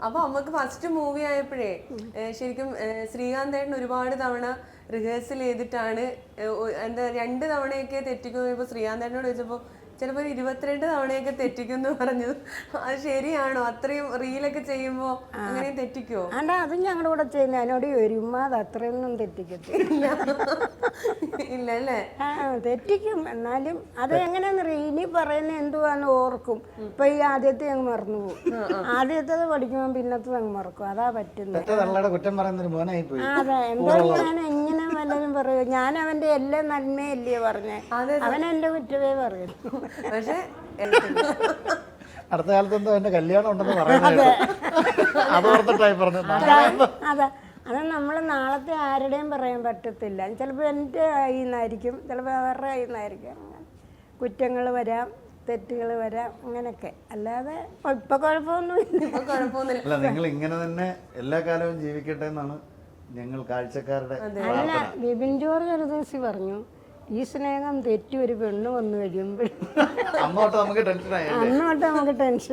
അപ്പൊ അമ്മക്ക് first movie ആയപ്പോഴേ ശരിക്കും ശ്രീകാന്തേട്ടൻ ഒരുപാട് തവണ റിഹേഴ്സൽ ചെയ്തിട്ടാണ് എന്താ 2 തവണയൊക്കെ തെറ്റിക്കും. ഇപ്പൊ ശ്രീകാന്തേട്ടനോട് ചോദിച്ചപ്പോ ചിലപ്പോ 22 തവണയൊക്കെ തെറ്റിക്കും എന്ന് പറഞ്ഞു. അത് ശരിയാണോ? അത്രയും റീലൊക്കെ ചെയ്യുമ്പോ അങ്ങനെയും തെറ്റിക്കോ? അല്ല, അത് ഞങ്ങളുടെ കൂടെ ചെയ്യുന്ന എന്നോട് വരുമ്പോ അത് അത്രയൊന്നും തെറ്റിക്കത്തില്ല. ഇല്ല അല്ലേ? ആ, തെറ്റിക്കും. എന്നാലും അത് എങ്ങനെയാണെന്നറിയാം, ഇനി പറയുന്ന എന്തുവാന്ന് ഓർക്കും. ഇപ്പൊ ഈ ആദ്യത്തെ അങ്ങ് മറന്നു പോകും. ആദ്യത്തത് പഠിക്കുമ്പോ പിന്നത്തത് അങ്ങ് മറക്കും. അതാ പറ്റുന്നത്. കുറ്റം പറയുന്നൊരു മോനായി പോയി. അതെ, എന്തായാലും ഞാൻ എങ്ങനെ വല്ലതും പറയും. ഞാൻ അവന്റെ എല്ലാ നന്മയല്ലേ പറഞ്ഞേ, അവൻ എന്റെ കുറ്റമേ പറയും. പക്ഷെ അടുത്ത കാലത്ത് എന്തോ എന്റെ കല്യാണം ഉണ്ടെന്ന് പറയുന്നത് അതോർത്തിട്ടായി പറഞ്ഞു. അതെ, അത് നമ്മൾ നാളത്തെ ആരുടെയും പറയാൻ പറ്റത്തില്ല. ചിലപ്പോൾ എൻ്റെ കയ്യിൽ നിന്നായിരിക്കും, ചിലപ്പോൾ അവരുടെ കയ്യിൽ നിന്നായിരിക്കും. കുറ്റങ്ങൾ വരാം, തെറ്റുകൾ വരാം, അങ്ങനെയൊക്കെ. അല്ലാതെ ഇപ്പൊ കുഴപ്പമൊന്നുമില്ല. അല്ല, നിങ്ങൾ ഇങ്ങനെ തന്നെ എല്ലാ കാലവും ജീവിക്കട്ടെ എന്നാണ് ഞങ്ങൾ കാഴ്ചക്കാരുടെ. അല്ല, ബിബിൻ ജോർജ് ഒരു ദിവസം പറഞ്ഞു, ഈ സ്നേഹം തെറ്റി ഒരു പെണ്ണ് വന്നു കഴിയുമ്പോൾ അന്നോട്ട് നമുക്ക് ടെൻഷനായി. അന്നോട്ട് നമുക്ക് ടെൻഷൻ.